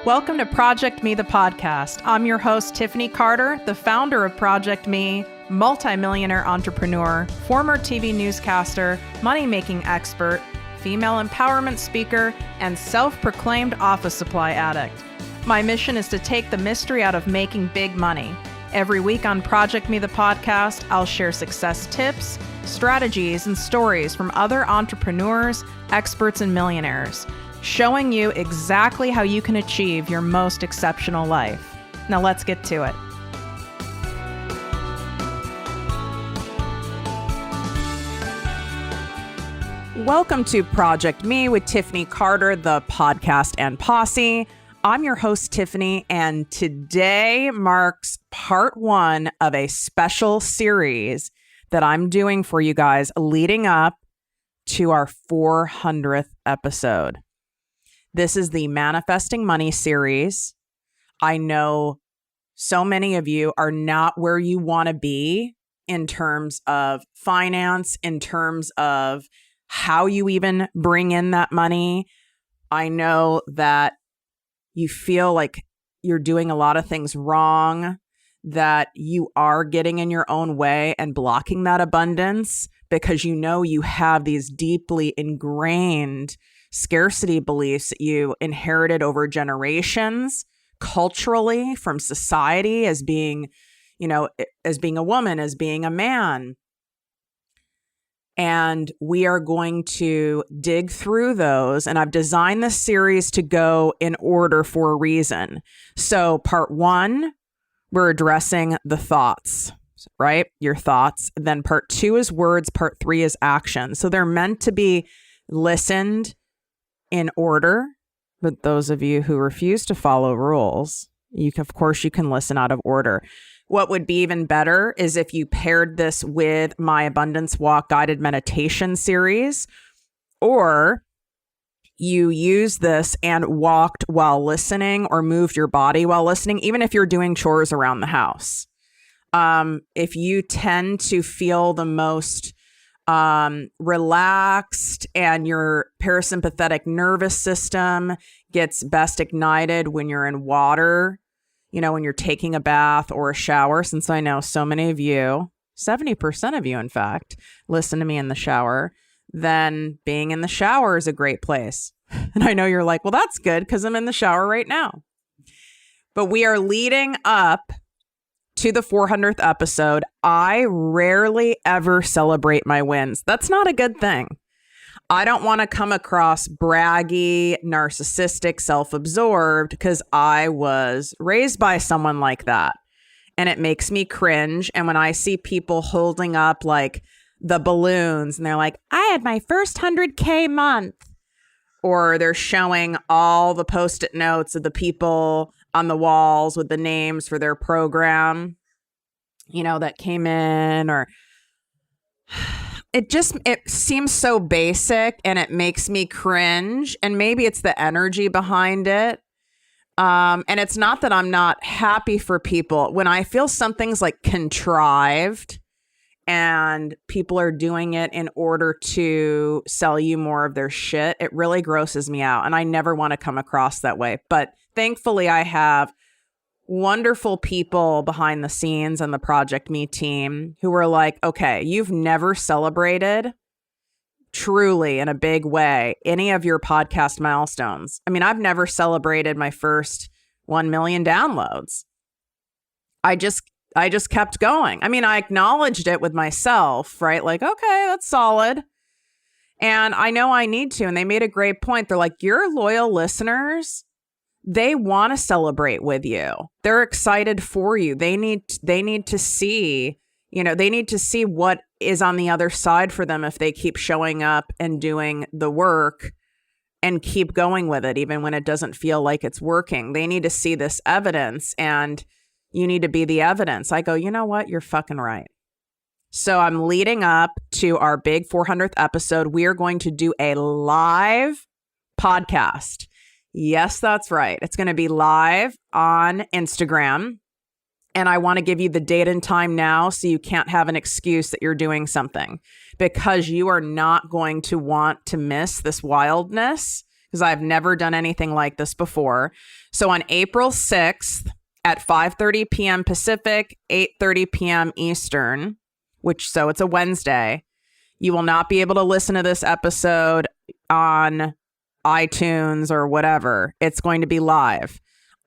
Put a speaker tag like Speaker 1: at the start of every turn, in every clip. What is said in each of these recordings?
Speaker 1: Welcome to ProjectME, the podcast. I'm your host, Tiffany Carter, the founder of ProjectME, multimillionaire entrepreneur, former TV newscaster, money-making expert, female empowerment speaker, and self-proclaimed office supply addict. My mission is to take the mystery out of making big money. Every week on ProjectME, the podcast, I'll share success tips, strategies, and stories from other entrepreneurs, experts, and millionaires, showing you exactly how you can achieve your most exceptional life. Now let's get to it. Welcome to ProjectME with Tiffany Carter, the podcast and posse. I'm your host, Tiffany, and today marks part one of a special series that I'm doing for you guys leading up to our 400th episode. This is the Manifesting Money series. I know so many of you are not where you want to be in terms of finance, in terms of how you even bring in that money. I know that you feel like you're doing a lot of things wrong, that you are getting in your own way and blocking that abundance because you know you have these deeply ingrained scarcity beliefs that you inherited over generations culturally from society as being, as being a woman, as being a man. And we are going to dig through those. And I've designed this series to go in order for a reason. So part one, we're addressing the thoughts, right? Your thoughts. Then part two is words. Part three is action. So they're meant to be listened in order. But those of you who refuse to follow rules, you can listen out of order. What would be even better is if you paired this with my Abundance Walk guided meditation series, or you use this and walked while listening or moved your body while listening, even if you're doing chores around the house. If you tend to feel the most relaxed and your parasympathetic nervous system gets best ignited when you're in water, when you're taking a bath or a shower, since I know so many of you, 70% of you, in fact, listen to me in the shower, then being in the shower is a great place. And I know you're like, well, that's good because I'm in the shower right now. But we are leading up to the 400th episode. I rarely ever celebrate my wins. That's not a good thing. I don't want to come across braggy, narcissistic, self-absorbed because I was raised by someone like that. And it makes me cringe. And when I see people holding up like the balloons and they're like, I had my first 100K month, or they're showing all the Post-it notes of the people on the walls with the names for their program, that came in, or it seems so basic and it makes me cringe. And maybe it's the energy behind it. And it's not that I'm not happy for people. When I feel something's like contrived and people are doing it in order to sell you more of their shit, it really grosses me out. And I never want to come across that way. But thankfully, I have wonderful people behind the scenes on the ProjectME team who are like, okay, you've never celebrated truly in a big way any of your podcast milestones. I mean, I've never celebrated my first 1 million downloads. I just kept going. I mean, I acknowledged it with myself, right? Like, okay, that's solid. And I know I need to. And they made a great point. They're like, your loyal listeners, they want to celebrate with you. They're excited for you. They need to see, they need to see what is on the other side for them if they keep showing up and doing the work and keep going with it, even when it doesn't feel like it's working. They need to see this evidence, and you need to be the evidence. I go, you know what? You're fucking right. So I'm leading up to our big 400th episode. We are going to do a live podcast. Yes, that's right. It's going to be live on Instagram. And I want to give you the date and time now so you can't have an excuse that you're doing something, because you are not going to want to miss this wildness. because I've never done anything like this before. So on April 6th at 5:30 p.m. Pacific, 8:30 p.m. Eastern, so it's a Wednesday, you will not be able to listen to this episode on iTunes or whatever. It's going to be live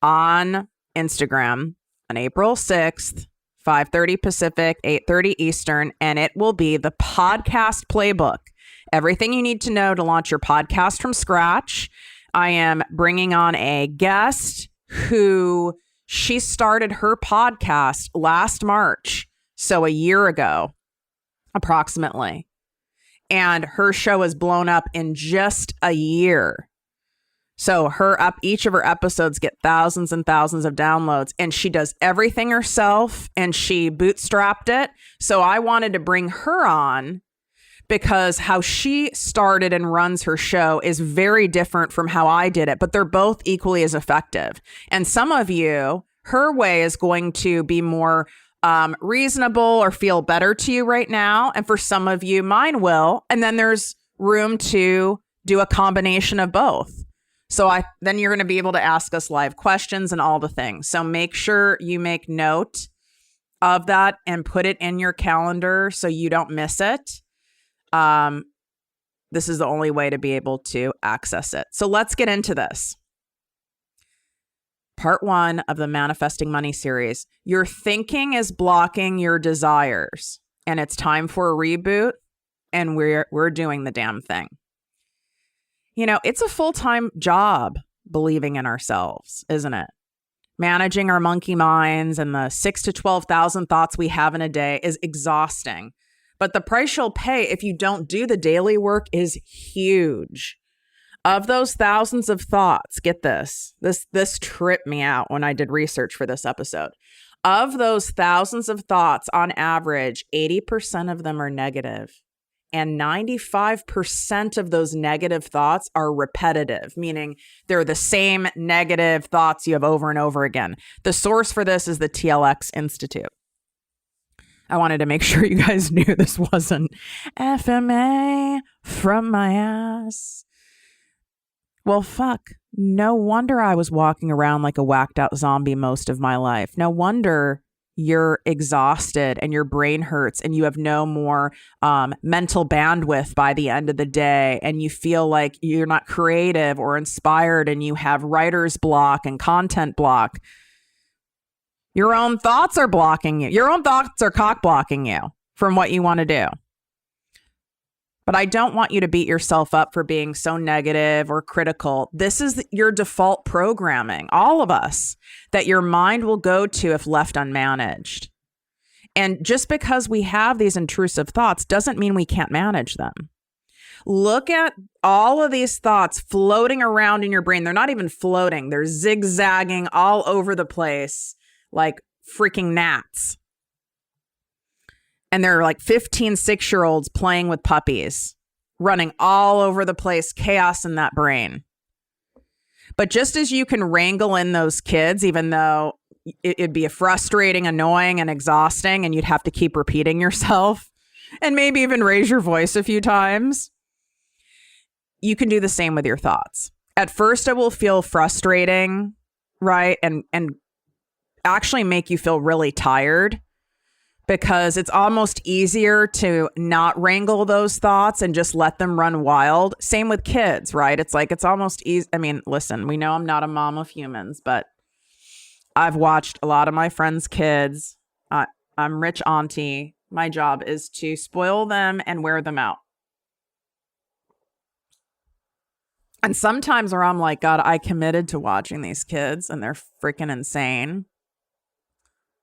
Speaker 1: on Instagram on April 6th, 5:30 Pacific, 8:30 Eastern, and it will be the podcast playbook. Everything you need to know to launch your podcast from scratch. I am bringing on a guest who she started her podcast last March, so a year ago, approximately. And her show has blown up in just a year. So each of her episodes get thousands and thousands of downloads, and she does everything herself, and she bootstrapped it. So I wanted to bring her on because how she started and runs her show is very different from how I did it, but they're both equally as effective. And some of you, her way is going to be more reasonable or feel better to you right now. And for some of you, mine will. And then there's room to do a combination of both. So then you're going to be able to ask us live questions and all the things. So make sure you make note of that and put it in your calendar so you don't miss it. This is the only way to be able to access it. So let's get into this. Part 1 of the Manifesting Money series. Your thinking is blocking your desires, and it's time for a reboot, and we're doing the damn thing. You know, it's a full-time job believing in ourselves, isn't it? Managing our monkey minds and the 6,000 to 12,000 thoughts we have in a day is exhausting. But the price you'll pay if you don't do the daily work is huge. Of those thousands of thoughts, get this tripped me out when I did research for this episode. Of those thousands of thoughts, on average, 80% of them are negative. And 95% of those negative thoughts are repetitive, meaning they're the same negative thoughts you have over and over again. The source for this is the TLX Institute. I wanted to make sure you guys knew this wasn't FMA from my ass. Well, fuck. No wonder I was walking around like a whacked out zombie most of my life. No wonder you're exhausted and your brain hurts and you have no more mental bandwidth by the end of the day, and you feel like you're not creative or inspired and you have writer's block and content block. Your own thoughts are blocking you. Your own thoughts are cock blocking you from what you want to do. But I don't want you to beat yourself up for being so negative or critical. This is your default programming, all of us, that your mind will go to if left unmanaged. And just because we have these intrusive thoughts doesn't mean we can't manage them. Look at all of these thoughts floating around in your brain. They're not even floating. They're zigzagging all over the place like freaking gnats. And they're like 15, 6-year-olds playing with puppies, running all over the place, chaos in that brain. But just as you can wrangle in those kids, even though it'd be frustrating, annoying, and exhausting, and you'd have to keep repeating yourself and maybe even raise your voice a few times, you can do the same with your thoughts. At first, it will feel frustrating, right? And actually make you feel really tired, because it's almost easier to not wrangle those thoughts and just let them run wild. Same with kids, right? It's like, it's almost easy. I mean, listen, we know I'm not a mom of humans, but I've watched a lot of my friends' kids. I'm rich auntie. My job is to spoil them and wear them out. And sometimes where I'm like, God, I committed to watching these kids and they're freaking insane.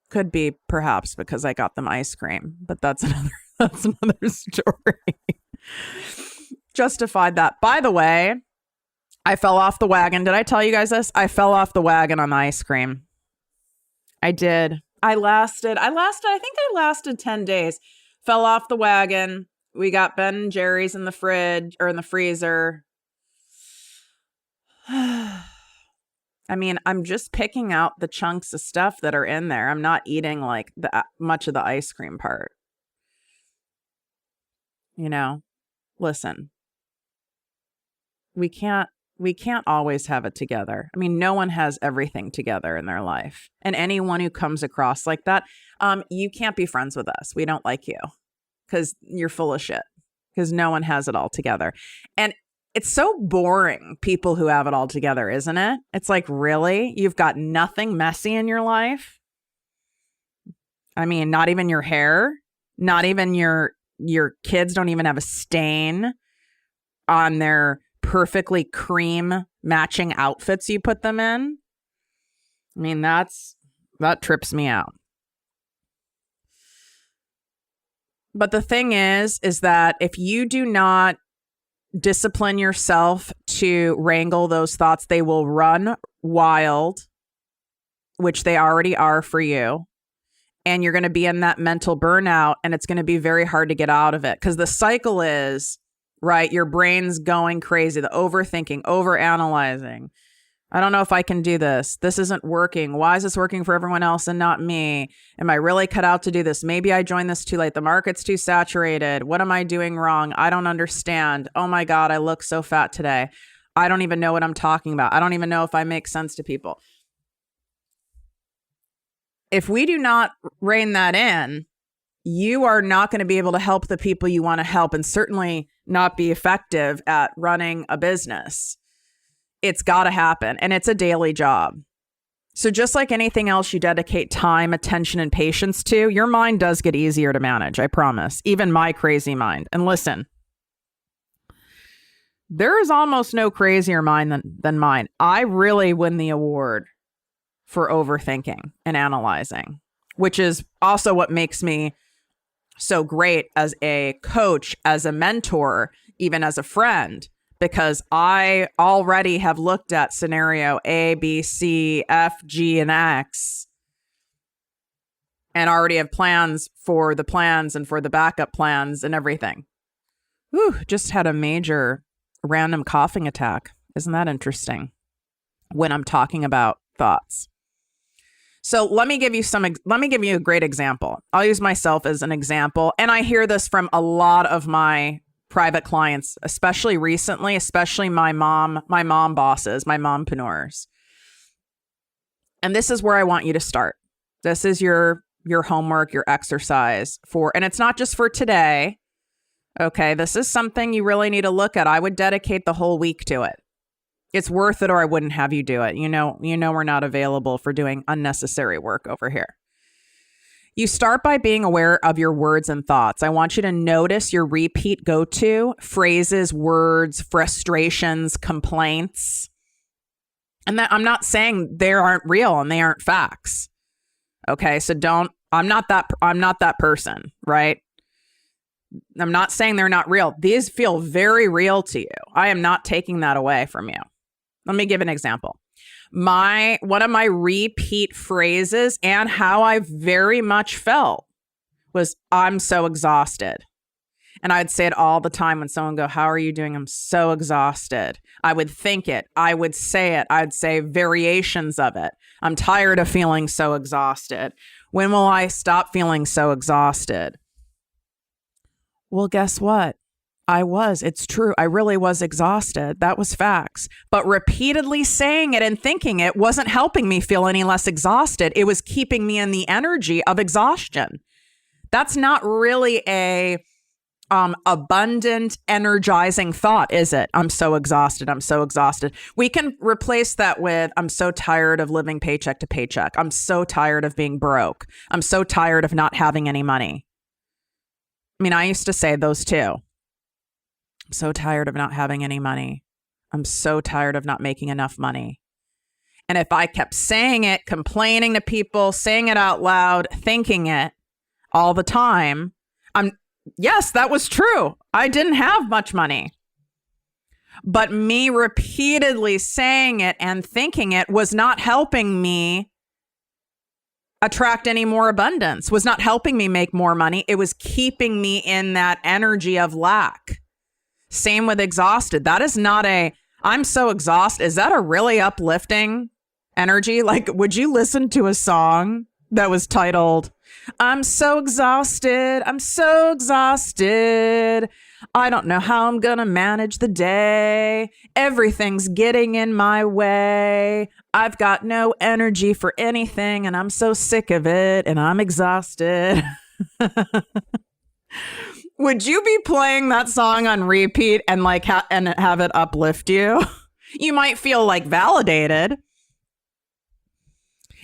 Speaker 1: Could be perhaps because I got them ice cream, but that's another story. Justified that. By the way, I fell off the wagon. Did I tell you guys this? I fell off the wagon on the ice cream. I did. I lasted 10 days. Fell off the wagon. We got Ben and Jerry's in the fridge or in the freezer. I mean, I'm just picking out the chunks of stuff that are in there. I'm not eating like much of the ice cream part. You know, listen, we can't we can't always have it together. I mean, no one has everything together in their life. And anyone who comes across like that, you can't be friends with us. We don't like you because you're full of shit, because no one has it all together. And it's so boring, people who have it all together, isn't it? It's like, really? You've got nothing messy in your life? I mean, not even your hair, not even your kids don't even have a stain on their perfectly cream matching outfits you put them in. I mean, that trips me out. But the thing is that if you do not discipline yourself to wrangle those thoughts, they will run wild, which they already are for you. And you're going to be in that mental burnout, and it's going to be very hard to get out of it, because the cycle is, right, your brain's going crazy, the overthinking, overanalyzing. I don't know if I can do this. This isn't working. Why is this working for everyone else and not me? Am I really cut out to do this? Maybe I joined this too late. The market's too saturated. What am I doing wrong? I don't understand. Oh my God, I look so fat today. I don't even know what I'm talking about. I don't even know if I make sense to people. If we do not rein that in, you are not going to be able to help the people you want to help, and certainly not be effective at running a business. It's got to happen, and it's a daily job. So just like anything else you dedicate time, attention, and patience to, your mind does get easier to manage, I promise. Even my crazy mind. And listen, there is almost no crazier mind than mine. I really win the award for overthinking and analyzing, which is also what makes me so great as a coach, as a mentor, even as a friend, because I already have looked at scenario A, B, C, F, G, and X, and already have plans for the plans and for the backup plans and everything. Whew, just had a major random coughing attack. Isn't that interesting? When I'm talking about thoughts. So let me give you a great example. I'll use myself as an example. And I hear this from a lot of my private clients, especially recently, especially my mom bosses, my mompreneurs. And this is where I want you to start. This is your homework, your exercise and it's not just for today. Okay. This is something you really need to look at. I would dedicate the whole week to it. It's worth it, or I wouldn't have you do it. You know, we're not available for doing unnecessary work over here. You start by being aware of your words and thoughts. I want you to notice your repeat go-to phrases, words, frustrations, complaints. And that I'm not saying they aren't real and they aren't facts. Okay, so I'm not that person, right? I'm not saying they're not real. These feel very real to you. I am not taking that away from you. Let me give an example. One of my repeat phrases and how I very much felt was, I'm so exhausted. And I'd say it all the time when someone go, how are you doing? I'm so exhausted. I would think it. I would say it. I'd say variations of it. I'm tired of feeling so exhausted. When will I stop feeling so exhausted? Well, guess what? It's true. I really was exhausted. That was facts. But repeatedly saying it and thinking it wasn't helping me feel any less exhausted. It was keeping me in the energy of exhaustion. That's not really a abundant, energizing thought, is it? I'm so exhausted. I'm so exhausted. We can replace that with, I'm so tired of living paycheck to paycheck. I'm so tired of being broke. I'm so tired of not having any money. I mean, I used to say those too. I'm so tired of not having any money. I'm so tired of not making enough money. And if I kept saying it, complaining to people, saying it out loud, thinking it all the time, yes, that was true. I didn't have much money. But me repeatedly saying it and thinking it was not helping me attract any more abundance, was not helping me make more money. It was keeping me in that energy of lack. Same with exhausted. That is not I'm so exhausted. Is that a really uplifting energy? Like, would you listen to a song that was titled, I'm so exhausted. I'm so exhausted. I don't know how I'm going to manage the day. Everything's getting in my way. I've got no energy for anything and I'm so sick of it and I'm exhausted. Would you be playing that song on repeat and like and have it uplift you? You might feel like validated.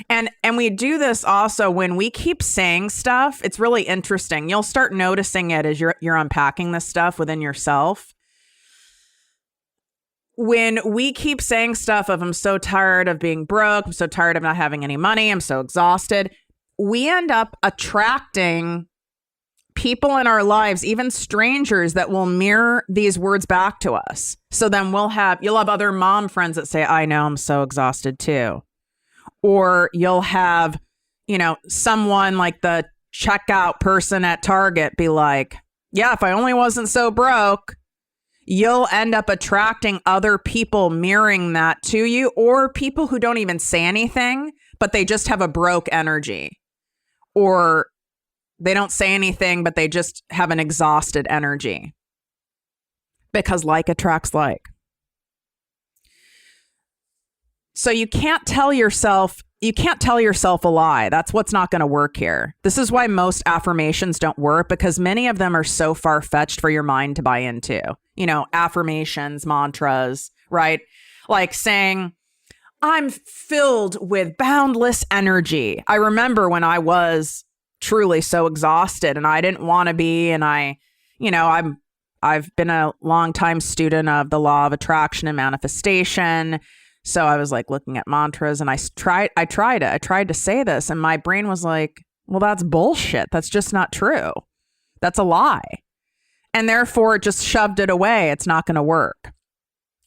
Speaker 1: And we do this also when we keep saying stuff. It's really interesting. You'll start noticing it as you're unpacking this stuff within yourself. When we keep saying stuff of I'm so tired of being broke, I'm so tired of not having any money, I'm so exhausted, we end up attracting people in our lives, even strangers, that will mirror these words back to us. So then you'll have other mom friends that say, I know, I'm so exhausted too. Or you'll have, someone like the checkout person at Target be like, yeah, if I only wasn't so broke. You'll end up attracting other people mirroring that to you, or people who don't even say anything, but they just have a broke energy. Or they don't say anything, but they just have an exhausted energy. Because like attracts like. So you can't tell yourself a lie. That's what's not going to work here. This is why most affirmations don't work, because many of them are so far-fetched for your mind to buy into. Affirmations, mantras, right? Like saying, I'm filled with boundless energy. I remember when I was truly so exhausted and I didn't want to be, and I've been a long time student of the law of attraction and manifestation. So I was like looking at mantras and I tried to say this, and my brain was like, well, that's bullshit. That's just not true. That's a lie. And therefore it just shoved it away. It's not going to work.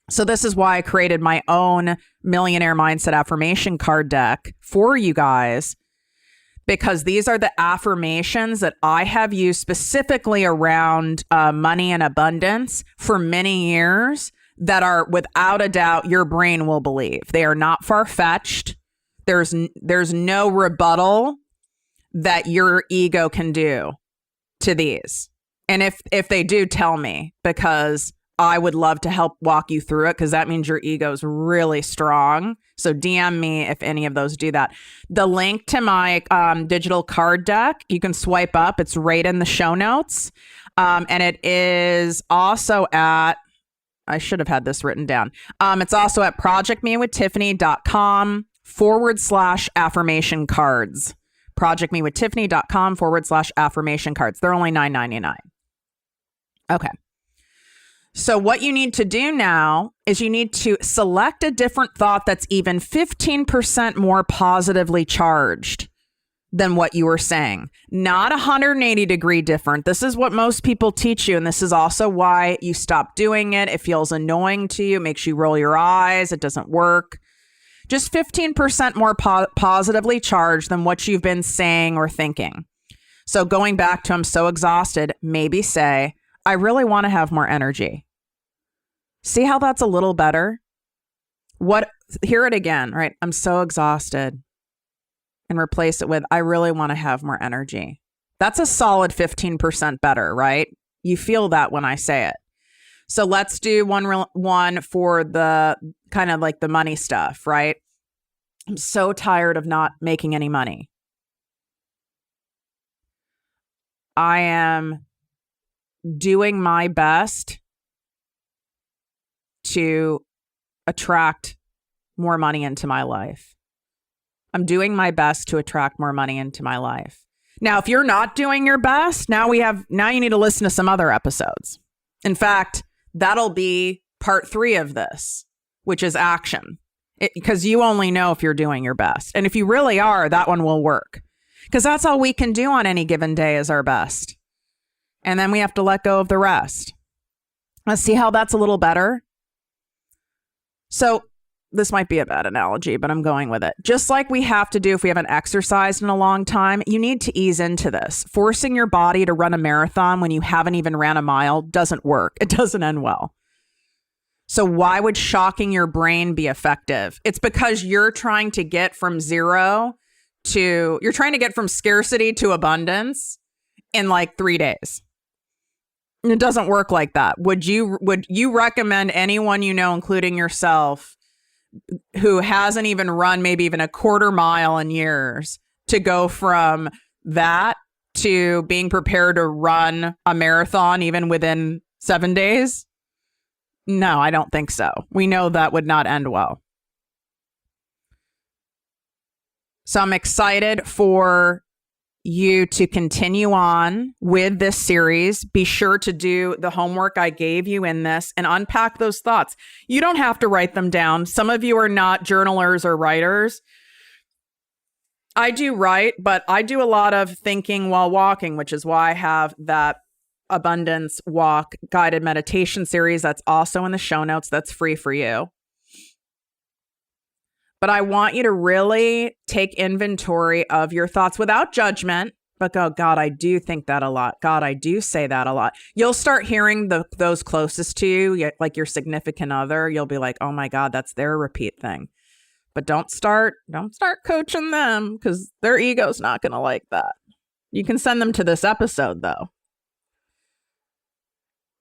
Speaker 1: So this is why I created my own Millionaire Mindset affirmation card deck for you guys, because these are the affirmations that I have used specifically around money and abundance for many years, that are without a doubt your brain will believe. They are not far-fetched. There's no rebuttal that your ego can do to these. And if they do, tell me, because I would love to help walk you through it, because that means your ego's really strong. So DM me if any of those do that. The link to my digital card deck, you can swipe up. It's right in the show notes. And it is also at, I should have had this written down. It's also at projectmewithtiffany.com/affirmation cards. projectmewithtiffany.com/affirmation cards. They're only $9.99. Okay. So what you need to do now is you need to select a different thought that's even 15% more positively charged than what you were saying. Not 180 degree different. This is what most people teach you. And this is also why you stop doing it. It feels annoying to you. It makes you roll your eyes. It doesn't work. Just 15% more positively charged than what you've been saying or thinking. So going back to I'm so exhausted, maybe say, I really want to have more energy. See how that's a little better? Hear it again, right? I'm so exhausted. And replace it with, I really want to have more energy. That's a solid 15% better, right? You feel that when I say it. So let's do one for the kind of like the money stuff, right? I'm so tired of not making any money. I am doing my best to attract more money into my life. I'm doing my best to attract more money into my life. Now, if you're not doing your best, now you need to listen to some other episodes. In fact, that'll be part 3 of this, which is action. Because you only know if you're doing your best. And if you really are, that one will work. Because that's all we can do on any given day is our best. And then we have to let go of the rest. Let's see how that's a little better. So this might be a bad analogy, but I'm going with it. Just like we have to do if we haven't exercised in a long time, you need to ease into this. Forcing your body to run a marathon when you haven't even ran a mile doesn't work. It doesn't end well. So why would shocking your brain be effective? It's because you're trying to get from 0 you're trying to get from scarcity to abundance in like 3 days. It doesn't work like that. Would you recommend anyone you know, including yourself, who hasn't even run maybe even a quarter mile in years, to go from that to being prepared to run a marathon even within 7 days? No, I don't think so. We know that would not end well. So I'm excited for you to continue on with this series. Be sure to do the homework I gave you in this and unpack those thoughts. You don't have to write them down. Some of you are not journalers or writers. I do write, but I do a lot of thinking while walking, which is why I have that Abundance Walk guided meditation series that's also in the show notes. That's free for you. But I want you to really take inventory of your thoughts without judgment, but go, God, I do think that a lot. God, I do say that a lot. You'll start hearing those closest to you, like your significant other. You'll be like, oh my God, that's their repeat thing. But don't start coaching them, because their ego's not going to like that. You can send them to this episode though.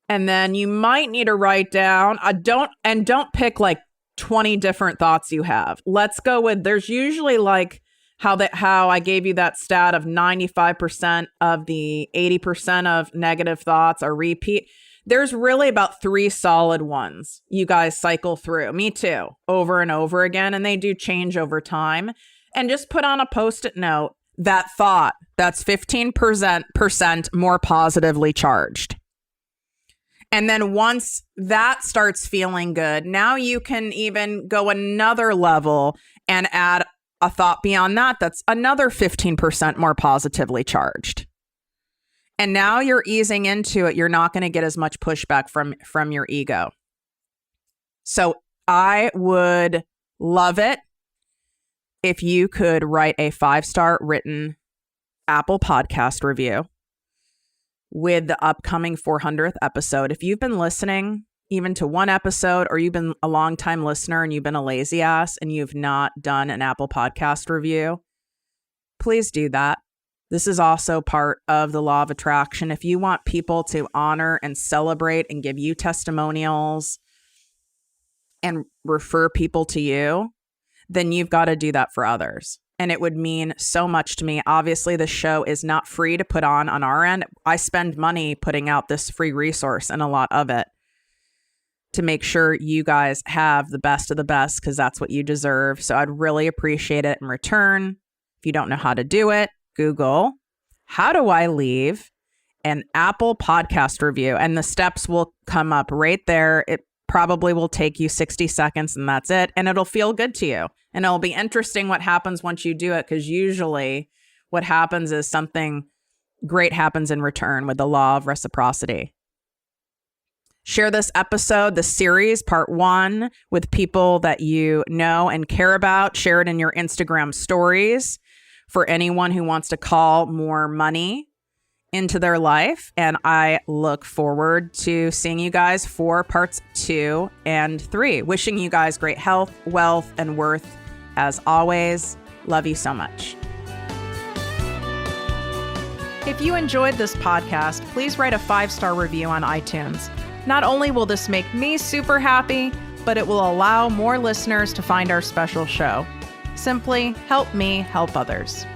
Speaker 1: And then you might need to write down, don't pick like 20 different thoughts you have. Let's go with, there's usually like how I gave you that stat of 95% of the 80% of negative thoughts are repeat. There's really about 3 solid ones you guys cycle through. Me too, over and over again. And they do change over time. And just put on a Post-it note that thought that's 15% more positively charged. And then once that starts feeling good, now you can even go another level and add a thought beyond that that's another 15% more positively charged. And now you're easing into it. You're not going to get as much pushback from your ego. So I would love it if you could write a 5-star written Apple podcast review with the upcoming 400th episode. If you've been listening even to one episode, or you've been a long time listener and you've been a lazy ass and you've not done an Apple podcast review, please do that. This is also part of the law of attraction. If you want people to honor and celebrate and give you testimonials and refer people to you, then you've got to do that for others. And it would mean so much to me. Obviously, the show is not free to put on our end. I spend money putting out this free resource and a lot of it to make sure you guys have the best of the best, because that's what you deserve. So I'd really appreciate it in return. If you don't know how to do it, Google, how do I leave an Apple podcast review? And the steps will come up right there. It probably will take you 60 seconds and that's it. And it'll feel good to you. And it'll be interesting what happens once you do it, because usually what happens is something great happens in return with the law of reciprocity. Share this episode, the series, part 1, with people that you know and care about. Share it in your Instagram stories for anyone who wants to call more money into their life. And I look forward to seeing you guys for parts 2 and 3. Wishing you guys great health, wealth, and worth. As always, love you so much. If you enjoyed this podcast, please write a 5-star review on iTunes. Not only will this make me super happy, but it will allow more listeners to find our special show. Simply help me help others.